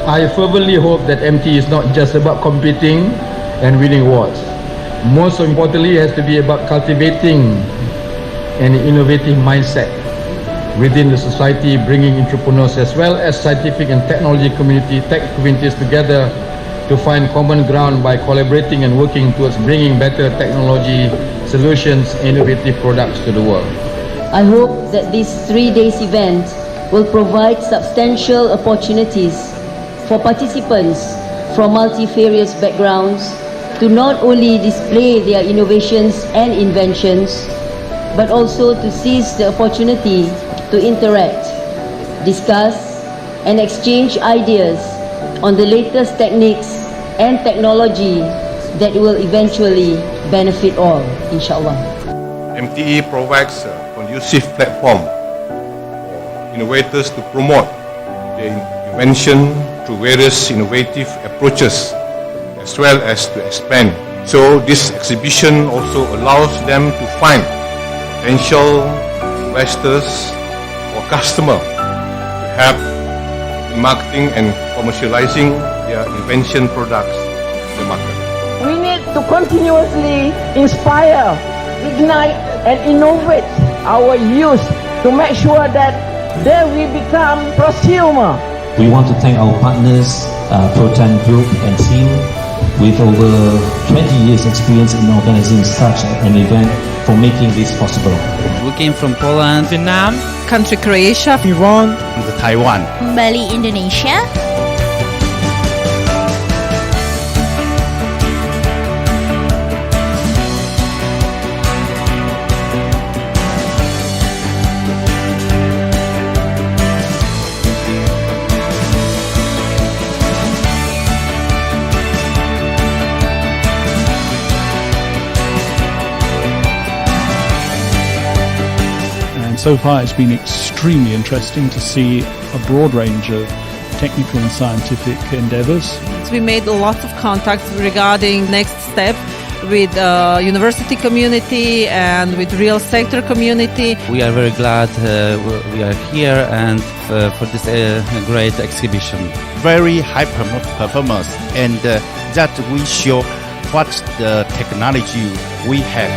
I fervently hope that MTE is not just about competing and winning awards. Most importantly, it has to be about cultivating an innovative mindset within the society, bringing entrepreneurs as well as scientific and technology tech communities together to find common ground by collaborating and working towards bringing better technology solutions, innovative products to the world. I hope that this 3-day event will provide substantial opportunities for participants from multifarious backgrounds to not only display their innovations and inventions, but also to seize the opportunity to interact, discuss, and exchange ideas on the latest techniques and technology that will eventually benefit all, inshallah. MTE provides a conducive platform for innovators to promote their invention through various innovative approaches, as well as to expand. So this exhibition also allows them to find potential investors or customers to help in marketing and commercializing their invention products in the market. We need to continuously inspire, ignite and innovate our youth to make sure that they will become prosumer. We want to thank our partners, Proton Group and team, with over 20 years experience in organizing such an event for making this possible. We came from Poland, Vietnam, country Croatia, Iran, Taiwan, Bali, Indonesia. So far it's been extremely interesting to see a broad range of technical and scientific endeavours. We made a lot of contacts regarding next step with university community and with real sector community. We are very glad we are here and for this great exhibition. Very high performance, and that we show what the technology we have.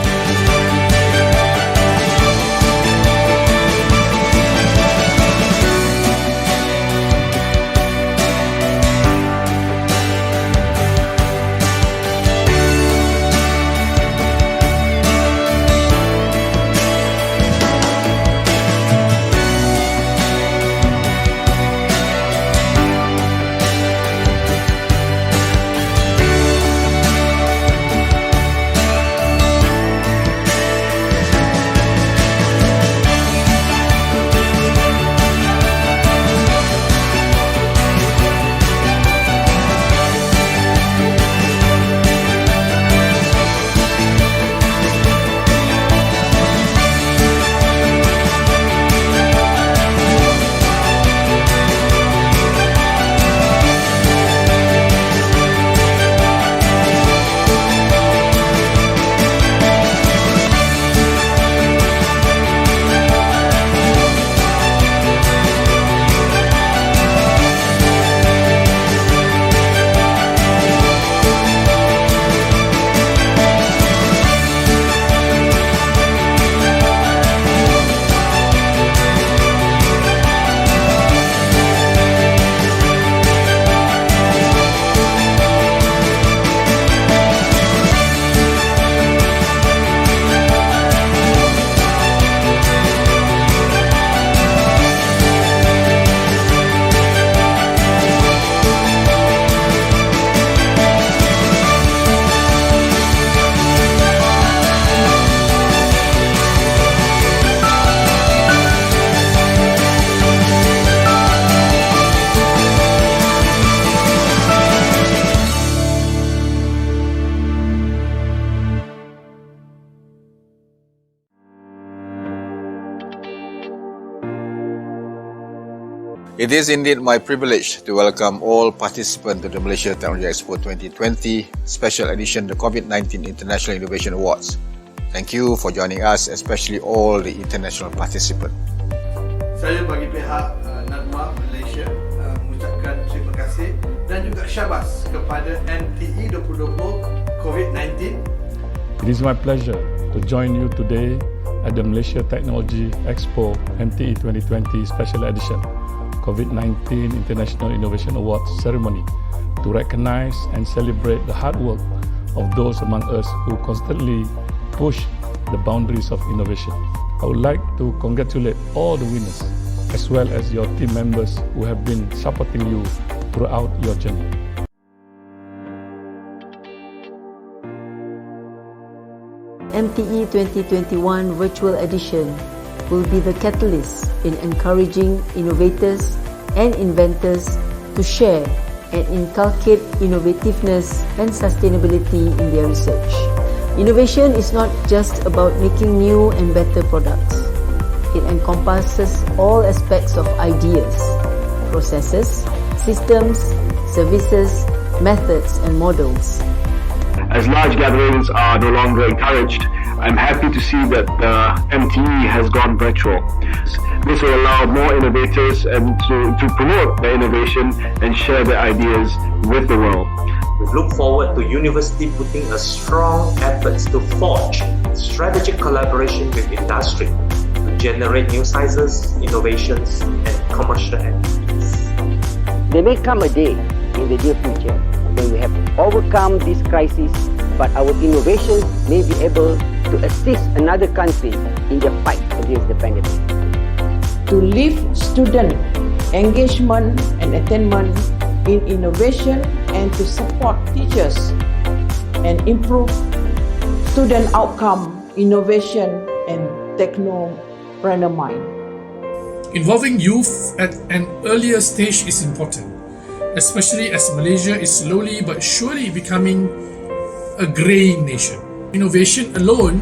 It is indeed my privilege to welcome all participants to the Malaysia Technology Expo 2020 Special Edition the COVID-19 International Innovation Awards. Thank you for joining us, especially all the international participants. Saya bagi pihak Nirmala Malaysia mengucapkan terima kasih syabas kepada MTE 2020 Covid-19. It is my pleasure to join you today at the Malaysia Technology Expo MTE 2020 Special Edition COVID-19 International Innovation Awards ceremony to recognize and celebrate the hard work of those among us who constantly push the boundaries of innovation. I would like to congratulate all the winners as well as your team members who have been supporting you throughout your journey. MTE 2021 Virtual Edition will be the catalyst in encouraging innovators and inventors to share and inculcate innovativeness and sustainability in their research. Innovation is not just about making new and better products. It encompasses all aspects of ideas, processes, systems, services, methods and models. As large gatherings are no longer encouraged, I'm happy to see that MTE has gone virtual. This will allow more innovators and to promote their innovation and share their ideas with the world. We look forward to university putting a strong efforts to forge strategic collaboration with industry to generate new sizes, innovations and commercial entities. There may come a day in the near future when we have overcome this crisis, but our innovations may be able to assist another country in their fight against the pandemic. To lift student engagement and attainment in innovation and to support teachers and improve student outcome, innovation and technopreneur mind. Involving youth at an earlier stage is important, especially as Malaysia is slowly but surely becoming a greying nation. Innovation alone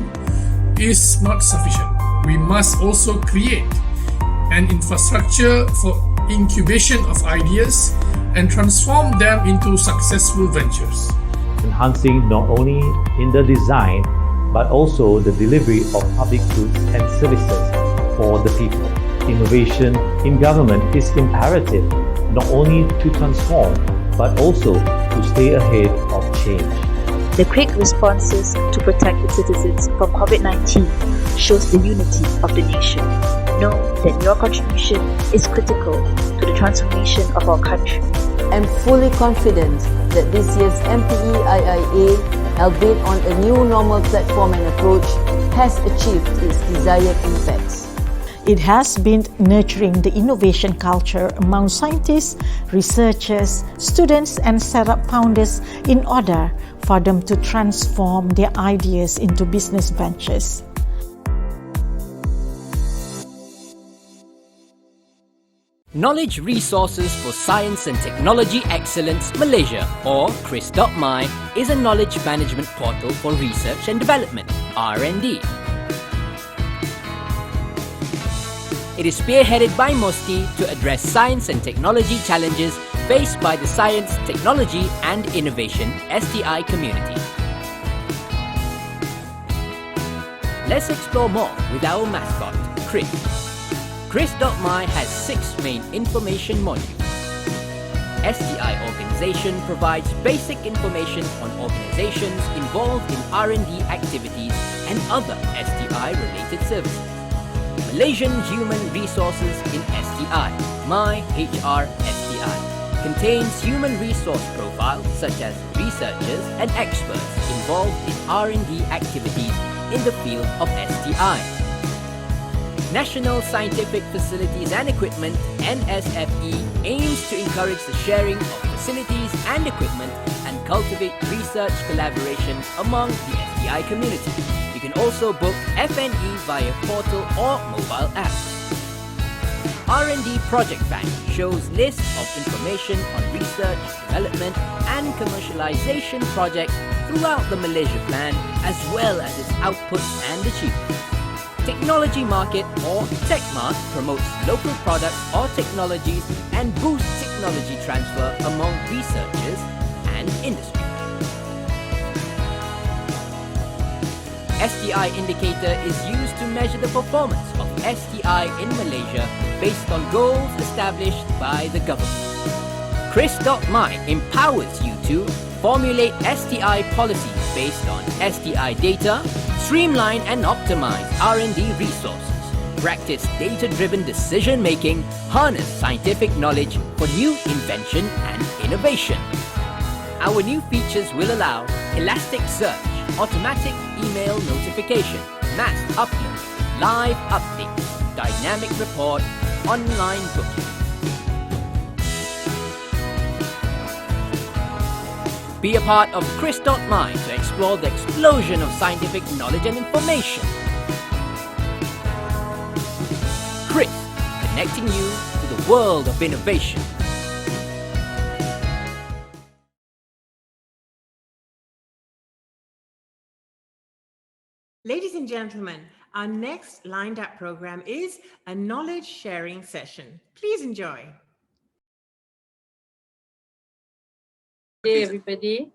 is not sufficient. We must also create an infrastructure for incubation of ideas and transform them into successful ventures. Enhancing not only in the design but also the delivery of public goods and services for the people. Innovation in government is imperative not only to transform but also to stay ahead of change. The quick responses to protect the citizens from COVID-19 shows the unity of the nation. Know that your contribution is critical to the transformation of our country. I'm fully confident that this year's MTE IIA, albeit on a new normal platform and approach, has achieved its desired impacts. It has been nurturing the innovation culture among scientists, researchers, students and startup founders in order for them to transform their ideas into business ventures. Knowledge Resources for Science and Technology Excellence Malaysia, or CRIS.my, is a knowledge management portal for research and development, R&D. It is spearheaded by MOSTI to address science and technology challenges faced by the science, technology and innovation STI community. Let's explore more with our mascot, Chris. CRIS.my has 6 main information modules. STI organization provides basic information on organizations involved in R&D activities and other STI-related services. Malaysian Human Resources in STI, My HR STI, contains human resource profiles such as researchers and experts involved in R&D activities in the field of STI. National Scientific Facilities and Equipment NSFE aims to encourage the sharing of facilities and equipment and cultivate research collaboration among the STI community. You can also book FNE via portal or mobile app. R&D Project Bank shows lists of information on research, development and commercialization projects throughout the Malaysia Plan as well as its outputs and achievements. Technology Market or TechMart promotes local products or technologies and boosts technology transfer among researchers and industry. STI indicator is used to measure the performance of STI in Malaysia based on goals established by the government. Chris.my empowers you to formulate STI policies based on STI data, streamline and optimize R&D resources, practice data-driven decision-making, harness scientific knowledge for new invention and innovation. Our new features will allow elastic search, automatic email notification, mass upload, live updates, dynamic report, online booking. Be a part of Chris.my to explore the explosion of scientific knowledge and information. Chris, connecting you to the world of innovation. Ladies and gentlemen, our next lined up program is a knowledge sharing session. Please enjoy. Hey everybody,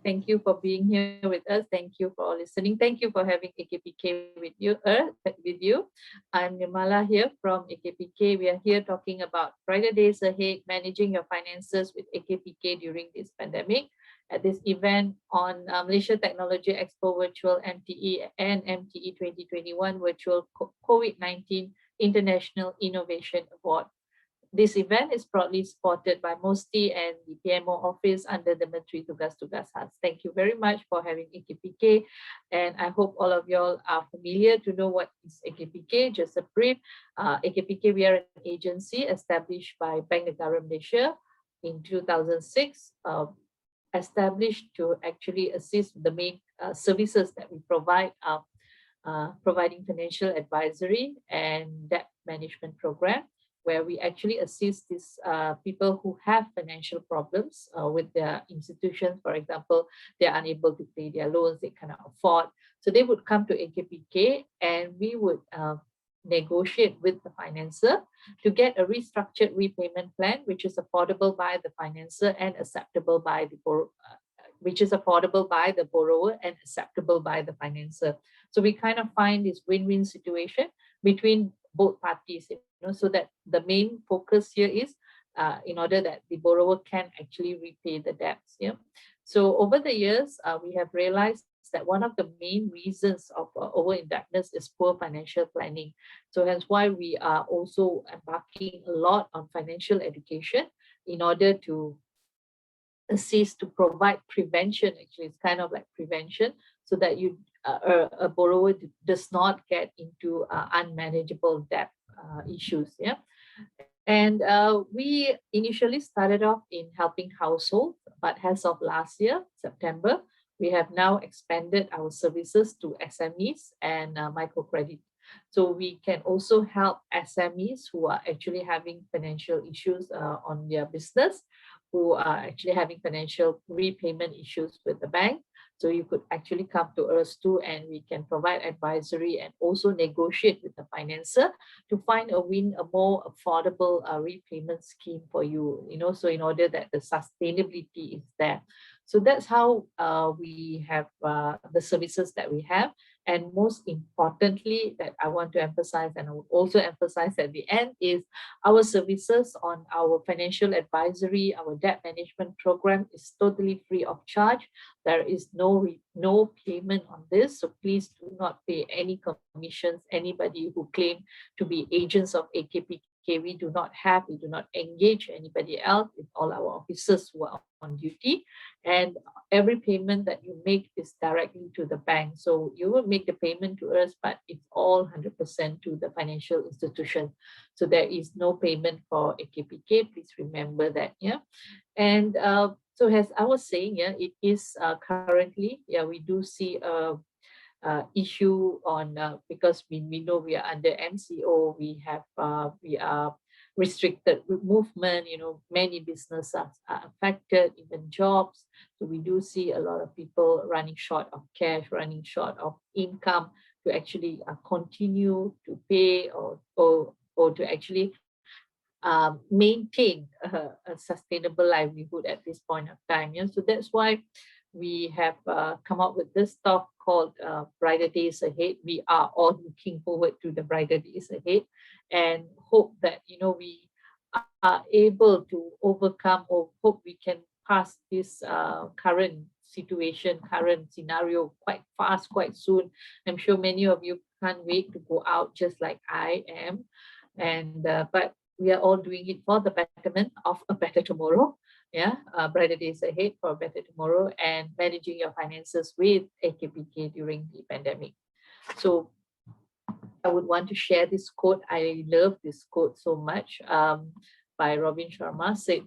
thank you for being here with us. Thank you for listening. Thank you for having AKPK with you. I'm Nirmala here from AKPK. We are here talking about brighter days ahead, managing your finances with AKPK during this pandemic. At this event on Malaysia Technology Expo Virtual MTE and MTE 2021 Virtual COVID-19 International Innovation Award. This event is proudly supported by MOSTI and the PMO office under the Menteri Tugas-Tugas Khas. Thank you very much for having AKPK, and I hope all of y'all are familiar to know what is AKPK. Just a brief, AKPK, we are an agency established by Bank Negara Malaysia in 2006, established to actually assist the main services that we provide, providing financial advisory and debt management program, where we actually assist these people who have financial problems with their institutions. For example, they're unable to pay their loans, they cannot afford. So they would come to AKPK and we would negotiate with the financer to get a restructured repayment plan, which is affordable by the financer and acceptable by the borrower. And acceptable by the financer. So we kind of find this win-win situation between both parties, so that the main focus here is in order that the borrower can actually repay the debts. So over the years, we have realized that one of the main reasons of over-indebtedness is poor financial planning. So hence why we are also embarking a lot on financial education in order to assist to provide prevention. Actually, it's kind of like prevention, so that a borrower does not get into unmanageable debt issues. And we initially started off in helping households, but as of last year, September, we have now expanded our services to SMEs and microcredit. So we can also help SMEs who are actually having financial issues on their business, who are actually having financial repayment issues with the bank. So you could actually come to us too, and we can provide advisory and also negotiate with the financer to find a more affordable repayment scheme for you, so in order that the sustainability is there. So that's how we have the services that we have. And most importantly, that I want to emphasize, and I would also emphasize at the end, is our services on our financial advisory, our debt management program is totally free of charge. There is no payment on this. So please do not pay any commissions. Anybody who claim to be agents of AKPK, we do not engage anybody else. It's all our officers who are on duty. And every payment that you make is directly to the bank. So you will make the payment to us, but it's all 100% to the financial institution. So there is no payment for AKPK. Please remember that. And so as I was saying, it is currently, we do see issue on because we know we are under MCO, we are restricted movement, many businesses are affected, even jobs. So we do see a lot of people running short of cash, running short of income to actually continue to pay or to actually maintain a sustainable livelihood at this point of time. So that's why we have come up with this talk called Brighter Days Ahead. We are all looking forward to the brighter days ahead and hope that, we are able to overcome, or hope we can pass this current situation, current scenario quite fast, quite soon. I'm sure many of you can't wait to go out, just like I am. And but we are all doing it for the betterment of a better tomorrow. Yeah, brighter days ahead for a better tomorrow, and managing your finances with AKPK during the pandemic. So I would want to share this quote. I love this quote so much, by Robin Sharma. Said,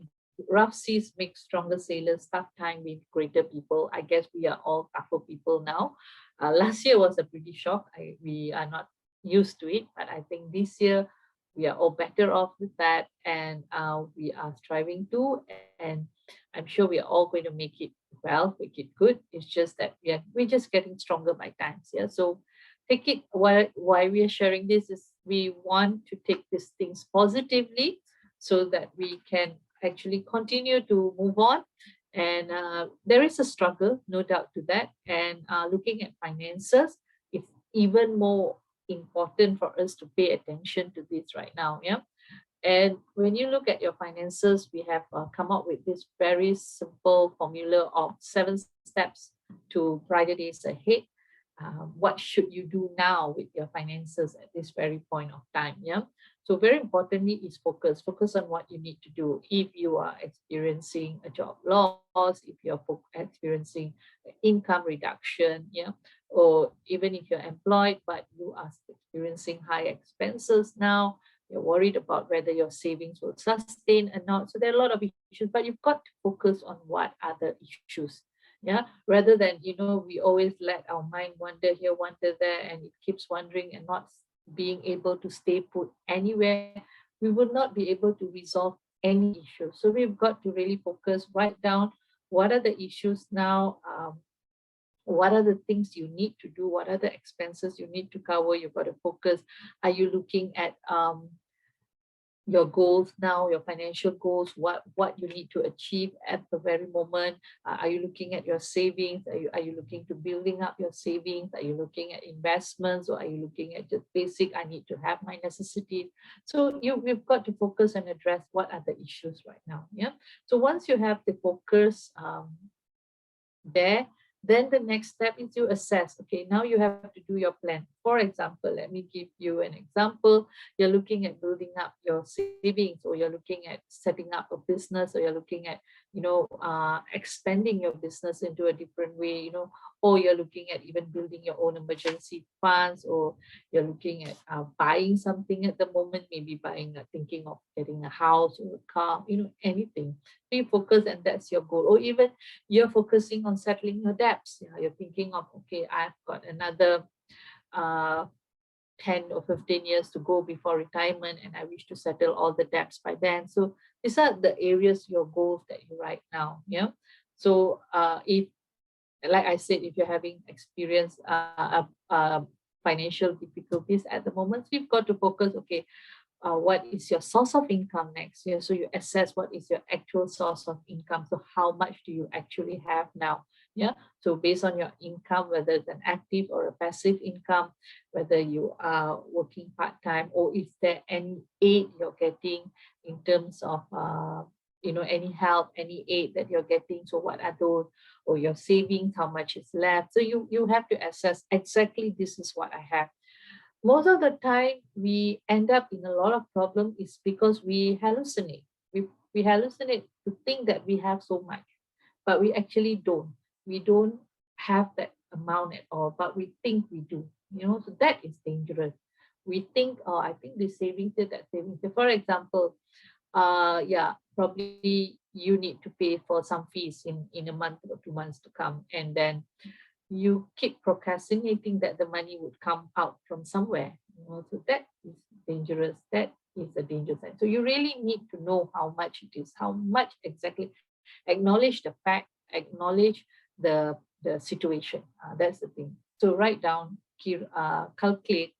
rough seas make stronger sailors, tough time with greater people. I guess we are all tougher people now. Last year was a pretty shock. We are not used to it, but I think this year we are all better off with that, and we are striving to, and I'm sure we are all going to make it well, make it good. It's just that we're just getting stronger by times. Yeah, so take it, why we are sharing this is we want to take these things positively so that we can actually continue to move on. And there is a struggle, no doubt to that. And looking at finances, it's even more important for us to pay attention to this right now. Yeah. And when you look at your finances, we have come up with this very simple formula of 7 steps to brighter days ahead. What should you do now with your finances at this very point of time? Yeah. So very importantly is focus on what you need to do. If you are experiencing a job loss, if you're experiencing income reduction, yeah, or even if you're employed but you are experiencing high expenses now, you're worried about whether your savings will sustain or not. So there are a lot of issues, but you've got to focus on what are the issues. Yeah, rather than, we always let our mind wander here, wander there, and it keeps wandering and not being able to stay put anywhere, we will not be able to resolve any issue. So we've got to really focus, write down what are the issues now, what are the things you need to do, what are the expenses you need to cover. You've got to focus. Are you looking at your goals now, your financial goals, what you need to achieve at the very moment? Are you looking at your savings? Are you looking to building up your savings? Are you looking at investments, or are you looking at just basic, I need to have my necessities? So we've got to focus and address what are the issues right now. Yeah. So once you have the focus there, then the next step is you assess, okay, now you have to do your plan. For example, let me give you an example. You're looking at building up your savings, or you're looking at setting up a business, or you're looking at, expanding your business into a different way, or you're looking at even building your own emergency funds, or you're looking at buying something at the moment, maybe thinking of getting a house or a car, anything. You focus, and that's your goal. Or even you're focusing on settling your debts. You're thinking of, okay, I've got another 10 or 15 years to go before retirement, and I wish to settle all the debts by then. So these are the areas, your goals that you write now. Yeah. So if, like I said, if you're having experienced financial difficulties at the moment, you've got to focus, okay, what is your source of income next year? So you assess what is your actual source of income. So how much do you actually have now? Yeah. So based on your income, whether it's an active or a passive income, whether you are working part-time, or is there any aid you're getting in terms of any help, any aid that you're getting? So what are those? Or your savings, how much is left? So you have to assess exactly, this is what I have. Most of the time we end up in a lot of problems is because we hallucinate. We hallucinate to think that we have so much, but we actually don't. We don't have that amount at all, but we think we do. So that is dangerous. We think, oh, I think this savings here, that savings here. For example, probably you need to pay for some fees in a month or 2 months to come, and then you keep procrastinating that the money would come out from somewhere. So that is dangerous. That is a danger sign. So you really need to know how much it is, how much exactly. Acknowledge the fact, acknowledge the situation. That's the thing. So write down, calculate,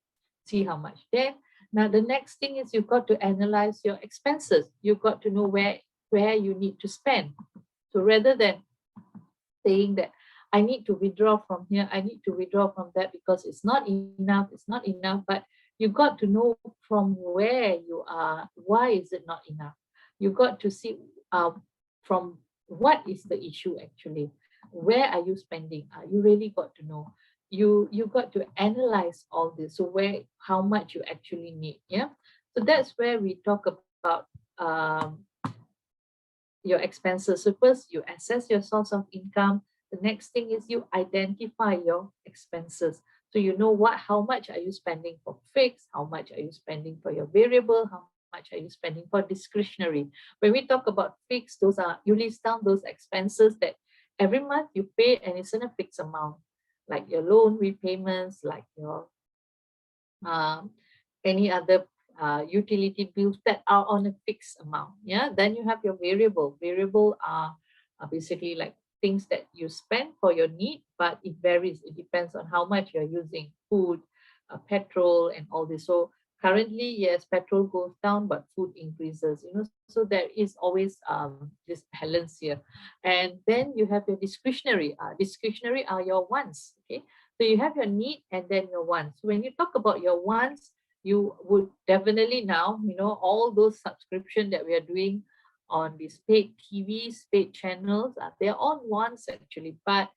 see how much. Then now the next thing is you've got to analyze your expenses. You've got to know where you need to spend. So rather than saying that I need to withdraw from here, I need to withdraw from that because it's not enough, but You got to know from where you are, why is it not enough? You got to see from what is the issue actually. Where are you spending? You really got to know. You got to analyze all this. So how much you actually need. Yeah. So that's where we talk about your expenses. So first you assess your source of income. The next thing is you identify your expenses. So you know how much are you spending for fixed, how much are you spending for your variable, how much are you spending for discretionary. When we talk about fixed, you list down those expenses that every month you pay and it's in a fixed amount, like your loan repayments, like your any other utility bills that are on a fixed amount. Yeah. Then you have your variable. Variable are basically like things that you spend for your need, but it varies. It depends on how much you're using, food, petrol, and all this. So currently, yes, petrol goes down, but food increases. So there is always this balance here. And then you have your discretionary. Discretionary are your wants. Okay. So you have your need and then your wants. When you talk about your wants, you would definitely now, all those subscription that we are doing on these paid TVs, paid channels, they're all wants actually. But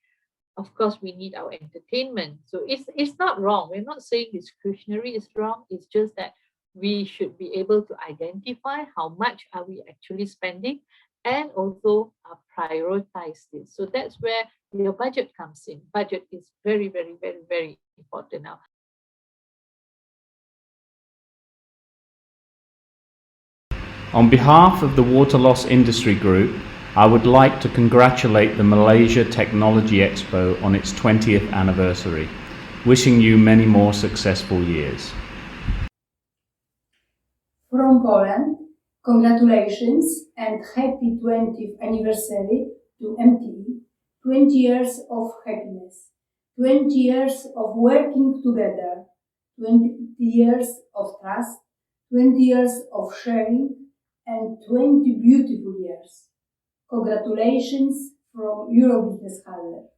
of course, we need our entertainment. So it's not wrong. We're not saying discretionary is wrong. It's just that we should be able to identify how much are we actually spending and also prioritize this. So that's where your budget comes in. Budget is very, very, very, very important now. On behalf of the Water Loss Industry Group, I would like to congratulate the Malaysia Technology Expo on its 20th anniversary, wishing you many more successful years. From Poland, congratulations and happy 20th anniversary to MTE, 20 years of happiness, 20 years of working together, 20 years of trust, 20 years of sharing, and 20 beautiful years. Congratulations from Eurobusiness Halle.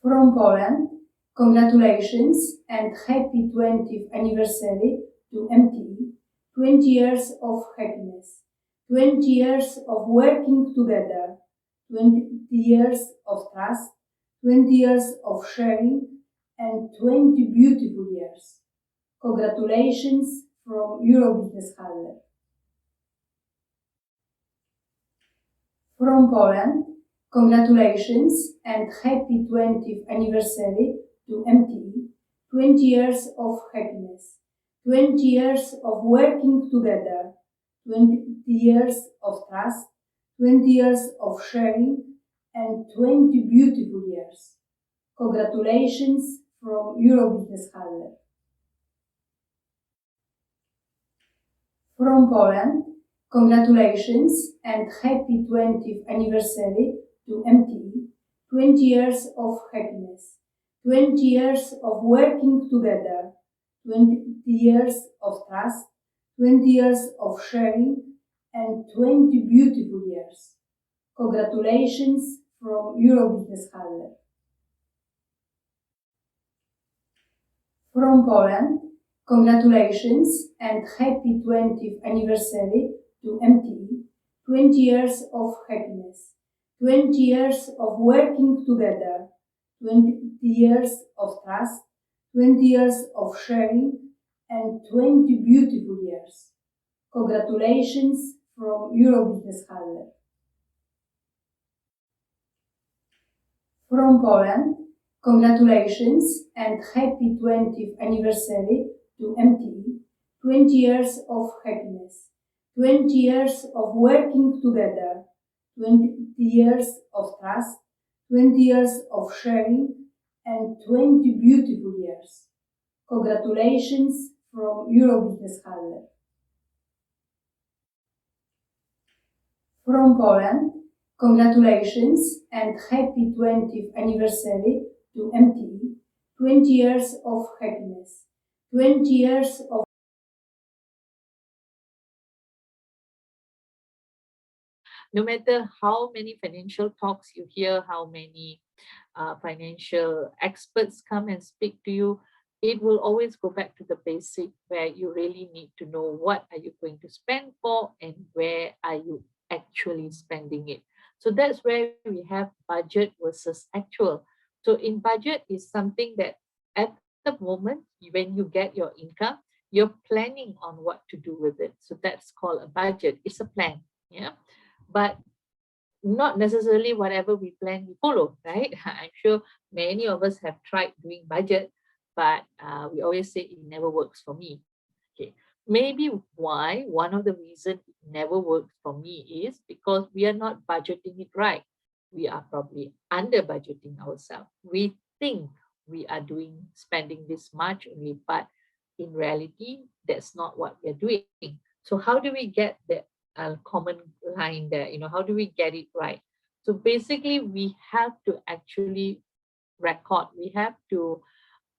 From Poland, congratulations and happy 20th anniversary to MTE, 20 years of happiness, 20 years of working together, 20 years of trust, 20 years of sharing, and 20 beautiful years. Congratulations from Eurobusiness Halle. From Poland, congratulations and happy 20th anniversary to MTE, 20 years of happiness, 20 years of working together, 20 years of trust, 20 years of sharing, and 20 beautiful years. Congratulations from Eurobusiness Halle. From Poland, congratulations and happy 20th anniversary to MTE, 20 years of happiness, 20 years of working together, 20 years of trust, 20 years of sharing, and 20 beautiful years. Congratulations from Eurobusiness Halle. From Poland, congratulations and happy 20th anniversary to MTE, 20 years of happiness, 20 years of working together, 20 years of trust, 20 years of sharing, and 20 beautiful years. Congratulations from Eurobusiness Halle. From Poland, congratulations and happy 20th anniversary to MTE, 20 years of happiness, 20 years of working together, 20 years of trust, 20 years of sharing, and 20 beautiful years. Congratulations from Eurobusiness Halle. From Poland, congratulations and happy 20th anniversary to MTE, 20 years of happiness, 20 years of no matter how many financial talks you hear, how many financial experts come and speak to you, it will always go back to the basic, where you really need to know what are you going to spend for and where are you actually spending it. So that's where we have budget versus actual. So in budget is something that at the moment, when you get your income, you're planning on what to do with it. So that's called a budget. It's a plan, yeah. But not necessarily whatever we plan we follow, right? I'm sure many of us have tried doing budget, but we always say it never works for me. Okay, maybe why one of the reasons it never works for me is because we are not budgeting it right. We are probably under budgeting ourselves. We think we are spending this much only, but in reality, that's not what we are doing. So how do we get the common line there? How do we get it right? So basically, we have to actually record. We have to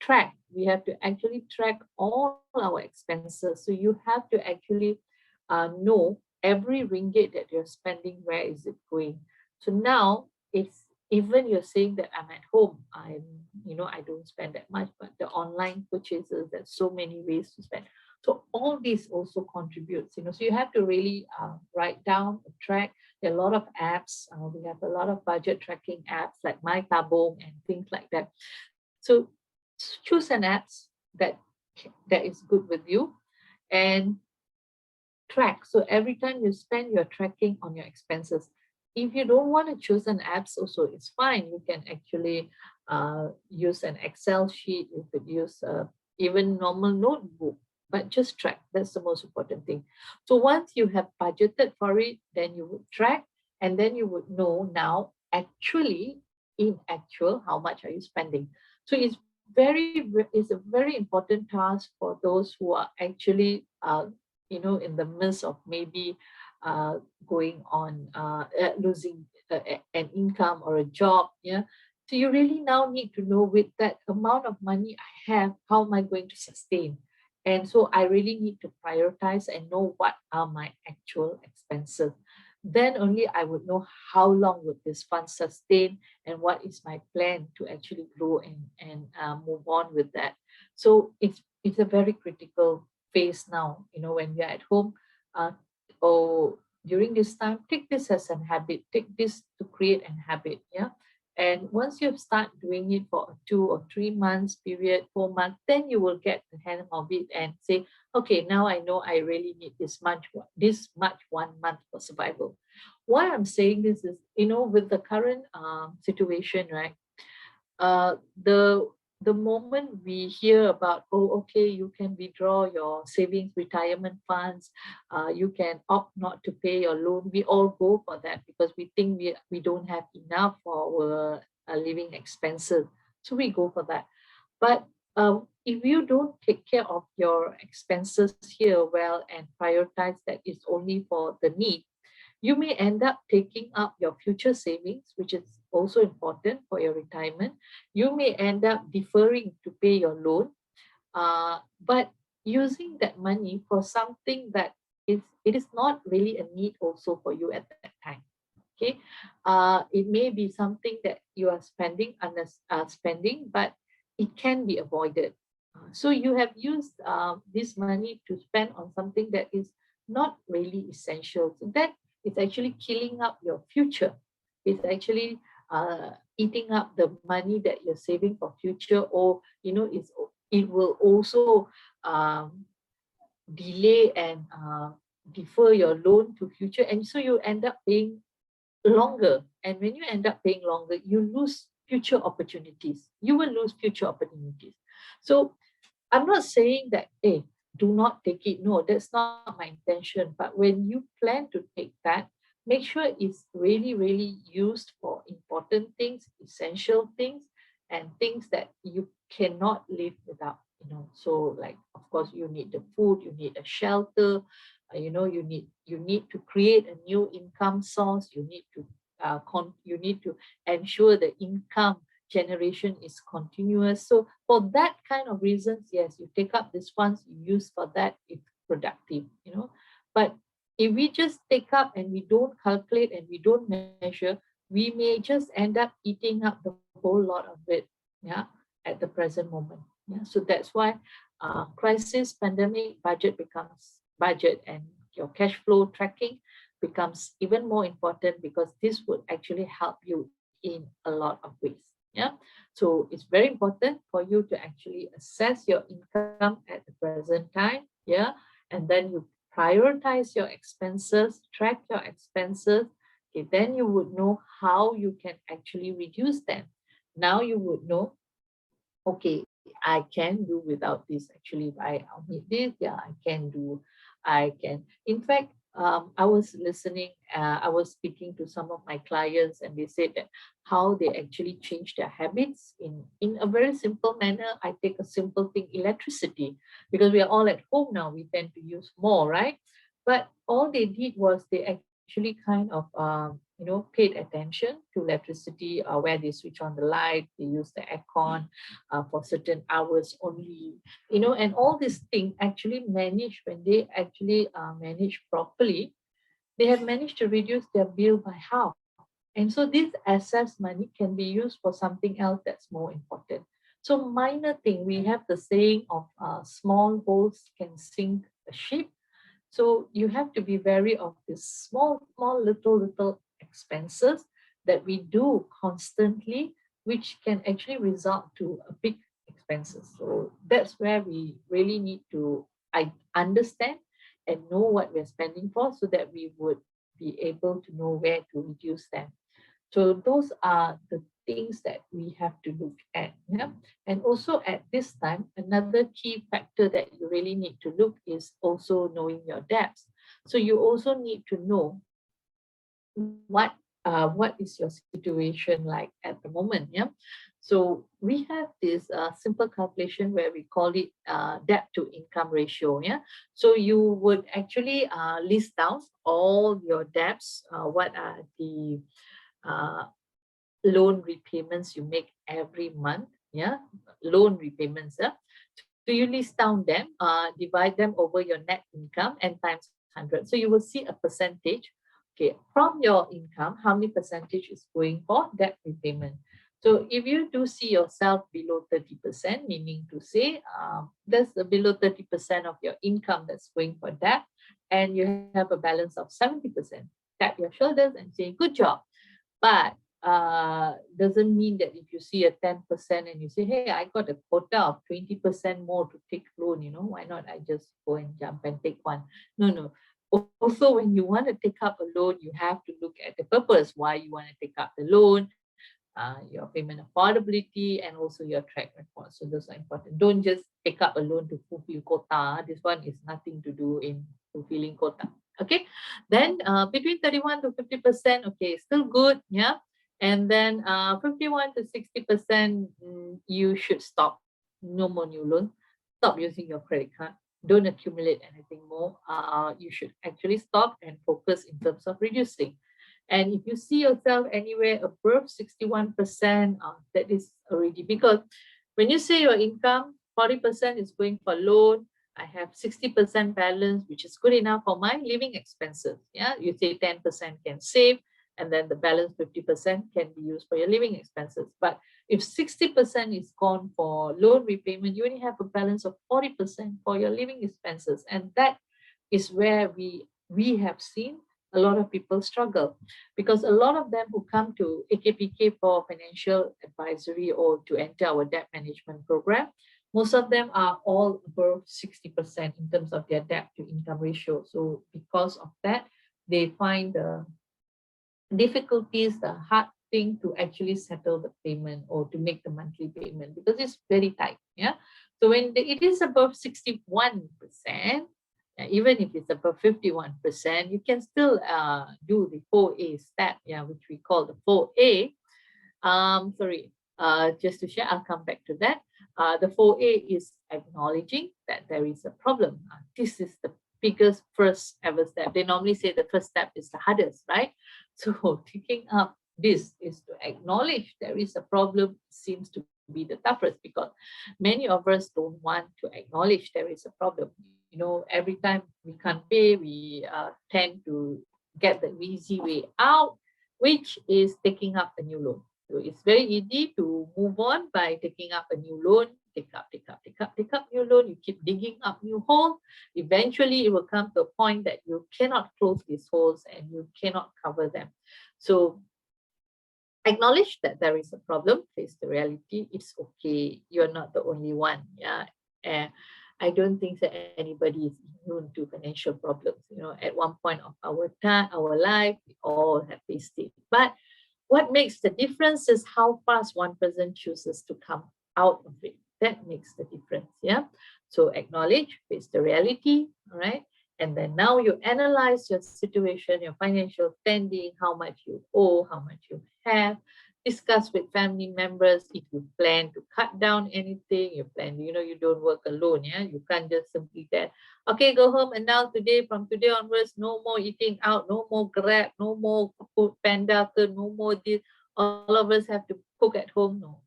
track. We have to actually track all our expenses. So you have to actually know every ringgit that you're spending, where is it going? So now it's even you're saying that I'm at home, I don't spend that much, but the online purchases, there's so many ways to spend. So all this also contributes, so you have to really write down, track. There are a lot of apps. We have a lot of budget tracking apps like My Tabung and things like that. So choose an app that is good with you and track. So every time you spend, you're tracking on your expenses. If you don't want to choose an app, also it's fine. You can actually use an Excel sheet. You could use even normal notebook, but just track. That's the most important thing. So once you have budgeted for it, then you would track, and then you would know now actually in actual how much are you spending. So it's a very important task for those who are actually in the midst of maybe going on losing an income or a job. Yeah. So you really now need to know, with that amount of money I have, how am I going to sustain? And so I really need to prioritize and know what are my actual expenses. Then only I would know how long would this fund sustain and what is my plan to actually grow and move on with that. So it's a very critical phase now, when you're at home. During this time, take this as a habit, take this to create a habit. Yeah. And once you start doing it for a 2 or 3 months period, 4 months, then you will get the hang of it and say, okay, now I know I really need this much 1 month for survival. Why I'm saying this is, with the current situation, right? The moment we hear about, okay, you can withdraw your savings retirement funds, you can opt not to pay your loan, we all go for that because we think we don't have enough for our living expenses. So we go for that. But if you don't take care of your expenses here well and prioritize that it's only for the need, you may end up taking up your future savings, which is also important for your retirement. You may end up deferring to pay your loan, but using that money for something that it is not really a need also for you at that time. Okay, it may be something that you are spending, but it can be avoided. So you have used this money to spend on something that is not really essential. So that it's actually killing up your future. It's actually eating up the money that you're saving for future, or it will also delay and defer your loan to future, and so you end up paying longer. And when you end up paying longer, you lose future opportunities. You will lose future opportunities. So I'm not saying that, hey, do not take it. No, that's not my intention. But when you plan to take that, make sure it's really, really used for important things, essential things, and things that you cannot live without. So like, of course, you need the food, you need a shelter, you need to create a new income source. You need to ensure the income generation is continuous. So for that kind of reasons, yes, you take up these funds, you use for that, it's productive, But If we just take up and we don't calculate and we don't measure, we may just end up eating up the whole lot of it, yeah, at the present moment. Yeah, so that's why crisis, pandemic, budget, and your cash flow tracking becomes even more important, because this would actually help you in a lot of ways. Yeah, so it's very important for you to actually assess your income at the present time. Yeah, and then you prioritize your expenses, track your expenses. Okay, then you would know how you can actually reduce them. Now you would know, okay, I can do without this. Actually, if I need this, yeah, I can. In fact, I was listening, I was speaking to some of my clients, and they said that how they actually change their habits in a very simple manner. I take a simple thing, electricity, because we are all at home now, we tend to use more, right? But all they did was they actually kind of paid attention to electricity, where they switch on the light, they use the aircon for certain hours only, and all these things actually manage, when they actually manage properly, they have managed to reduce their bill by half. And so this excess money can be used for something else that's more important. So minor thing, we have the saying of small holes can sink a ship. So you have to be wary of these small, little expenses that we do constantly, which can actually result to a big expenses. So that's where we really need to understand and know what we're spending for, so that we would be able to know where to reduce them. So those are the things that we have to look at. Yeah? And also at this time, another key factor that you really need to look is also knowing your debts. So you also need to know what is your situation like at the moment. Yeah. So we have this simple calculation where we call it debt to income ratio. Yeah. So you would actually list down all your debts, what are the loan repayments you make every month. Yeah, loan repayments. Yeah. So you list down them, divide them over your net income and times 100. So you will see a percentage. Okay, from your income, how many percentage is going for debt repayment? So if you do see yourself below 30%, meaning to say there's below 30% of your income that's going for debt, and you have a balance of 70%, tap your shoulders and say, good job. But doesn't mean that if you see a 10% and you say, hey, I got a quota of 20% more to take loan, why not I just go and jump and take one? No. Also, when you want to take up a loan, you have to look at the purpose why you want to take up the loan, your payment affordability, and also your track record. So those are important. Don't just take up a loan to fulfill quota. This one is nothing to do in fulfilling quota. Okay, then between 31 to 50%, okay, still good, yeah. And then 51 to 60%, you should stop. No more new loan. Stop using your credit card. Don't accumulate anything more. You should actually stop and focus in terms of reducing. And if you see yourself anywhere above 61%, that is already, because when you say your income, 40% is going for loan, I have 60% balance, which is good enough for my living expenses. Yeah, you say 10% can save, and then the balance 50% can be used for your living expenses. But if 60% is gone for loan repayment, you only have a balance of 40% for your living expenses. And that is where we have seen a lot of people struggle, because a lot of them who come to AKPK for financial advisory or to enter our debt management program, most of them are all above 60% in terms of their debt to income ratio. So because of that, they find the difficulties, the hard thing to actually settle the payment or to make the monthly payment, because it's very tight. Yeah. So when it is above 61%, even if it's above 51%, you can still do the 4A step, yeah, which we call the 4A. Just to share, I'll come back to that. The 4A is acknowledging that there is a problem. This is the biggest first ever step. They normally say the first step is the hardest, right? So taking up this is to acknowledge there is a problem, seems to be the toughest, because many of us don't want to acknowledge there is a problem. every time we can't pay, we tend to get the easy way out, which is taking up a new loan. So it's very easy to move on by taking up a new loan, take up new loan, you keep digging up new holes. Eventually it will come to a point that you cannot close these holes and you cannot cover them. So acknowledge that there is a problem, face the reality, it's okay, you're not the only one. And I don't think that anybody is immune to financial problems. At one point of our life, we all have faced it. But what makes the difference is how fast one person chooses to come out of it. That makes the difference. So acknowledge, face the reality, all right? And then now you analyze your situation, your financial standing, how much you owe, how much you have. Discuss with family members if you plan to cut down anything. You plan, you don't work alone. You can't just simply say, okay, go home and now from today onwards, no more eating out, no more Grab, no more Food Panda, no more this. All of us have to cook at home. No,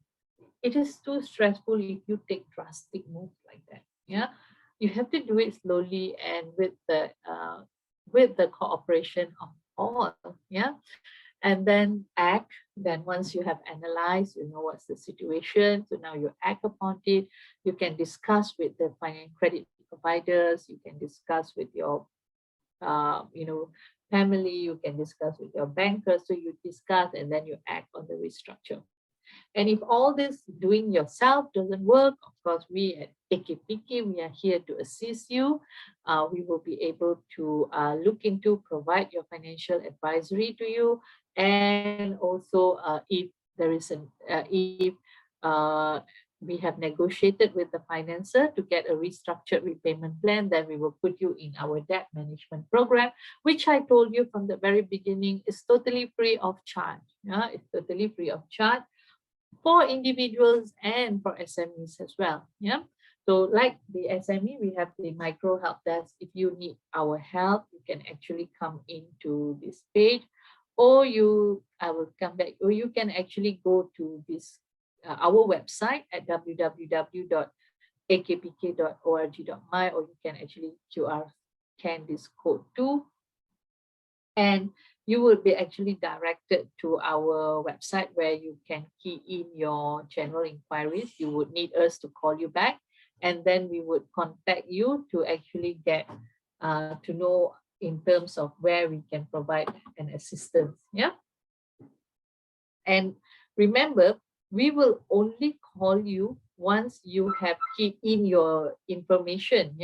it is too stressful if you take drastic moves like that. You have to do it slowly and with the cooperation of all. And then act. Then once you have analyzed, you know what's the situation, so now you act upon it. You can discuss with the financial credit providers, you can discuss with your family, you can discuss with your bankers. So you discuss and then you act on the restructure. And if all this doing yourself doesn't work, of course, we at AKPK, we are here to assist you. We will be able to look into, provide your financial advisory to you. And also if there is we have negotiated with the financer to get a restructured repayment plan, then we will put you in our debt management program, which I told you from the very beginning is totally free of charge. It's totally free of charge for individuals and for SMEs as well. So like the SME, we have the micro help desk. If you need our help, you can actually come into this page, or I will come back, or you can actually go to this our website at www.akpk.org.my, or you can actually QR scan this code too, and you will be actually directed to our website where you can key in your general inquiries. You would need us to call you back, and then we would contact you to actually get to know in terms of where we can provide an assistance. And remember, we will only call you once you have keyed in your information.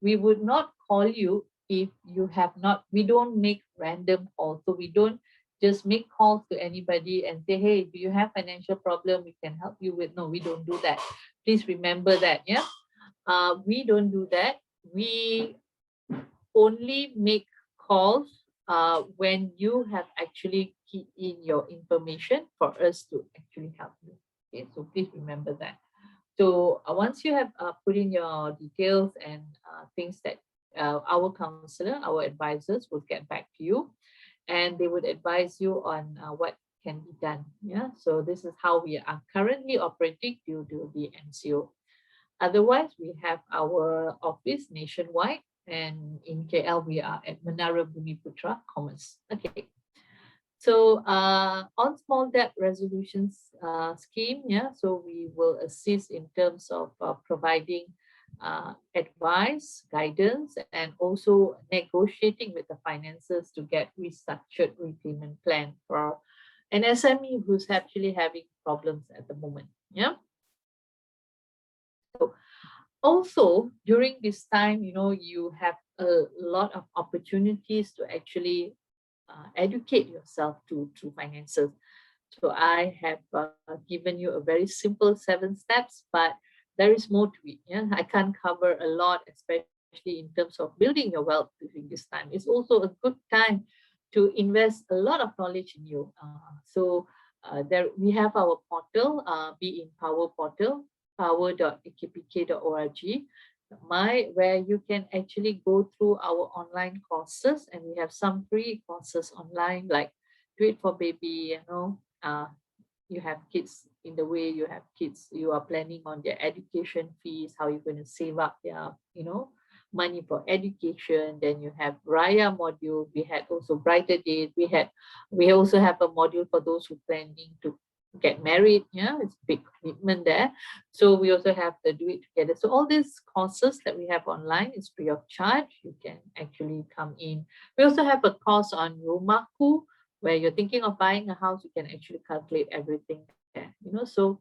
We would not call you if you have not. We don't make random calls. So we don't just make calls to anybody and say, hey, do you have financial problem we can help you with? No, we don't do that. Please remember that. We don't do that. We only make calls when you have actually keyed in your information for us to actually help you. Okay, so please remember that. So once you have put in your details and things that our counselor, our advisors will get back to you, and they would advise you on what can be done. So this is how we are currently operating due to the NCO. Otherwise, we have our office nationwide, and in KL we are at Menara Bumiputra Commerce. Okay. So on small debt resolutions scheme, so we will assist in terms of providing advice, guidance, and also negotiating with the financiers to get restructured repayment plan for an SME who's actually having problems at the moment. So also during this time, you have a lot of opportunities to actually educate yourself through finances. So I have given you a very simple 7 steps, but there is more to it. I can't cover a lot, especially in terms of building your wealth during this time. It's also a good time to invest a lot of knowledge in you. So there we have our portal, Be in Power portal, power.akpk.org. Where you can actually go through our online courses, and we have some free courses online, like Do It for Baby. You have kids, in the way you have kids, you are planning on their education fees, how you're going to save up their money for education. Then you have Raya module. We had also Brighter Days. We also have a module for those who planning to get married. Yeah, it's a big commitment there. So we also have the Do It Together. So all these courses that we have online is free of charge. You can actually come in. We also have a course on Rumahku, where you're thinking of buying a house. You can actually calculate everything there. So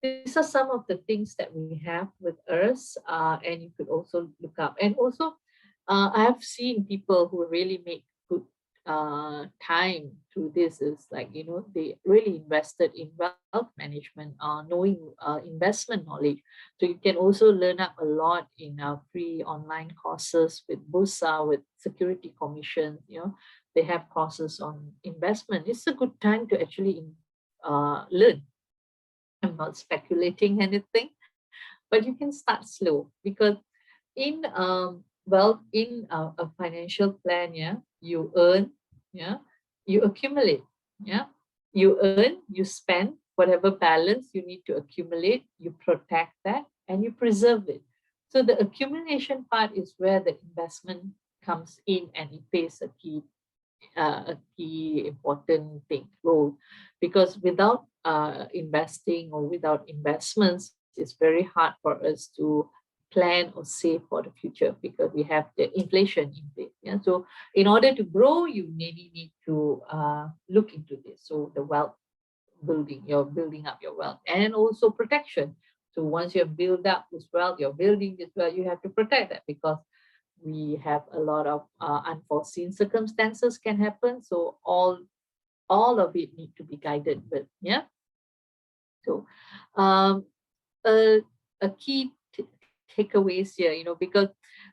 these are some of the things that we have with us, and you could also look up. And also, I have seen people who really make good time through this. Is like, they really invested in wealth management, knowing investment knowledge. So you can also learn up a lot in our free online courses with Bursa, with Security Commission. They have courses on investment. It's a good time to actually learn. I'm not speculating anything, but you can start slow, because in a financial plan, you earn, you accumulate, you earn, you spend whatever balance you need to accumulate, you protect that, and you preserve it. So the accumulation part is where the investment comes in, and it plays a key important role, because without investing or without investments, it's very hard for us to plan or save for the future, because we have the inflation in place. So in order to grow, you maybe need to look into this. So the wealth building, you're building up your wealth, and also protection. So once you have built up this wealth, you're building this wealth, you have to protect that, because we have a lot of unforeseen circumstances can happen. So all of it need to be guided with. So a key takeaways here, because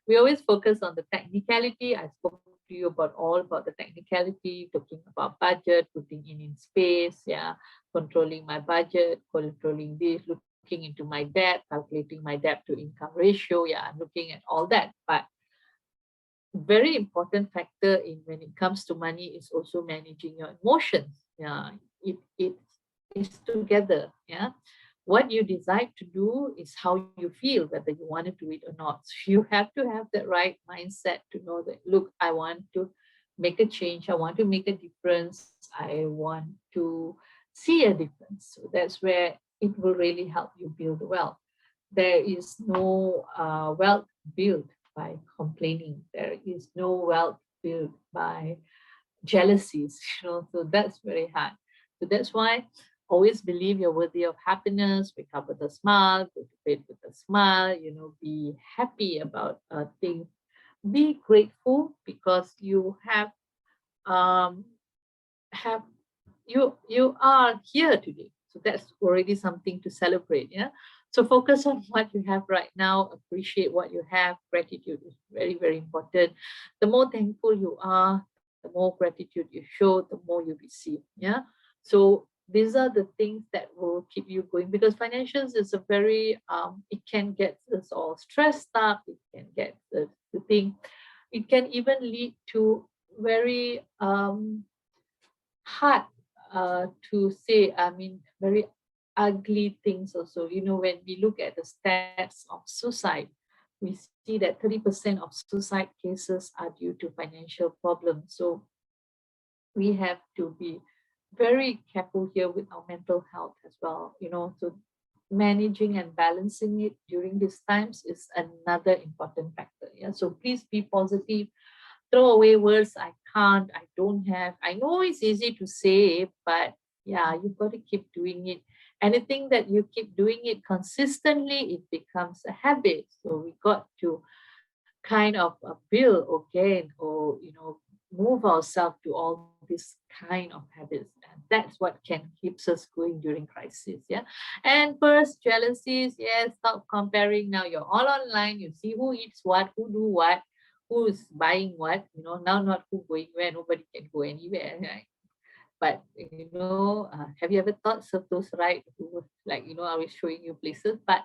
we always focus on the technicality. I spoke to you about the technicality, talking about budget, putting in space, controlling my budget, controlling this, looking into my debt, calculating my debt to income ratio. I'm looking at all that. But very important factor in when it comes to money is also managing your emotions. It is together. What you decide to do is how you feel, whether you want to do it or not. So you have to have that right mindset to know that, look, I want to make a change, I want to make a difference, I want to see a difference. So that's where it will really help you build wealth. There is no wealth built by complaining. There is no wealth built by jealousies. So that's very hard. So that's why always believe you're worthy of happiness. Wake up with a smile, go to bed with a smile. Be happy about things. Be grateful, because you you are here today. So that's already something to celebrate. So focus on what you have right now. Appreciate what you have. Gratitude is very, very important. The more thankful you are, the more gratitude you show, the more you receive. So these are the things that will keep you going, because financials is a very, it can get us all stressed up. It can get the thing. It can even lead to very hard to say, very ugly things also. When we look at the stats of suicide, we see that 30% of suicide cases are due to financial problems. So we have to be very careful here with our mental health as well. So managing and balancing it during these times is another important factor. So please be positive. Throw away words, I can't, I don't have. I know it's easy to say, but you've got to keep doing it. Anything that you keep doing it consistently, it becomes a habit. So we got to kind of build again, or move ourselves to all these kind of habits, and that's what can keeps us going during crisis. And first, jealousies, stop comparing. Now you're all online, you see who eats what, who do what, who's buying what. Now not who going where, nobody can go anywhere, right? But have you ever thought of those, right? Like, I was showing you places, but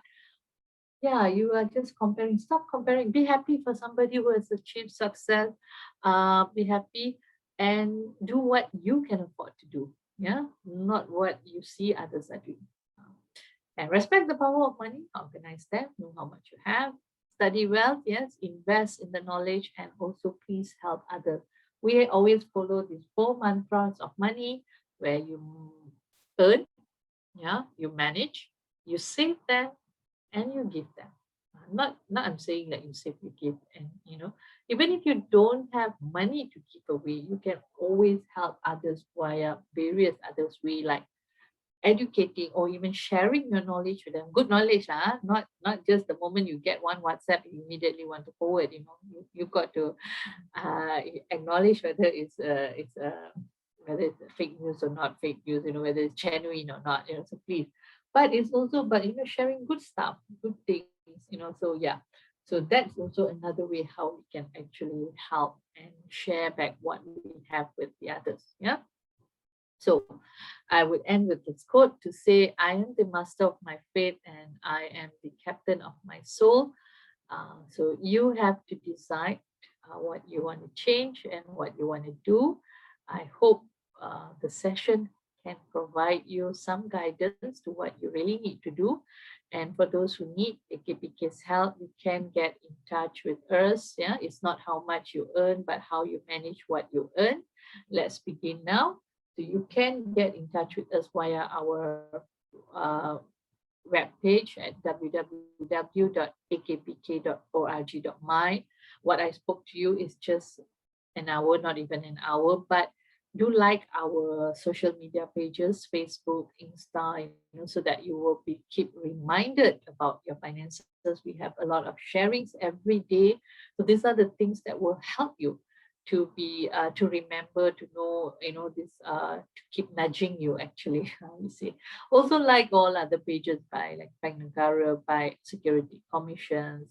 you are just comparing. Stop comparing. Be happy for somebody who has achieved success. Be happy and do what you can afford to do. Not what you see others are doing. And respect the power of money. Organize them. Know how much you have. study well, yes, invest in the knowledge, and also please help others. We always follow these 4 mantras of money, where you earn, you manage, you save them, and you give them. Not I'm saying that you save, you give, and even if you don't have money to give away, you can always help others via various others way, like educating or even sharing your knowledge with them. Good knowledge, not just the moment you get one WhatsApp, you immediately want to forward. You've got to acknowledge whether it's whether it's fake news or not fake news, whether it's genuine or not, so please. But it's also about sharing good stuff, good things, so that's also another way how we can actually help and share back what we have with the others. So I would end with this quote to say, I am the master of my fate and I am the captain of my soul. So you have to decide what you want to change and what you want to do. I hope the session can provide you some guidance to what you really need to do. And for those who need AKPK's help, you can get in touch with us. It's not how much you earn, but how you manage what you earn. Let's begin now. So you can get in touch with us via our webpage at www.akpk.org.my. What I spoke to you is just an hour, not even an hour, but do like our social media pages, Facebook, Insta, so that you will keep reminded about your finances. We have a lot of sharings every day. So these are the things that will help you to be to remember, to know, this to keep nudging you actually. You see, also like all other pages by like Bank Negara, by Security Commissions,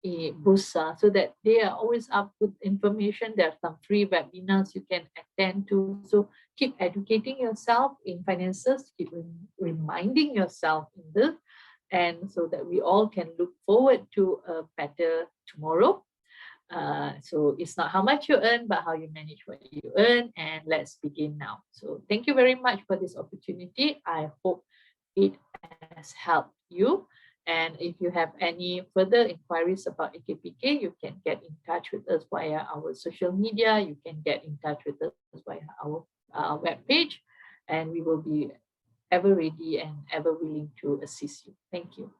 Bursa, so that they are always up with information. There are some free webinars you can attend to. So keep educating yourself in finances, keep reminding yourself in this, and so that we all can look forward to a better tomorrow. So it's not how much you earn, but how you manage what you earn. And let's begin now. So thank you very much for this opportunity. I hope it has helped you. And if you have any further inquiries about AKPK, you can get in touch with us via our social media. You can get in touch with us via our webpage, and we will be ever ready and ever willing to assist you. Thank you.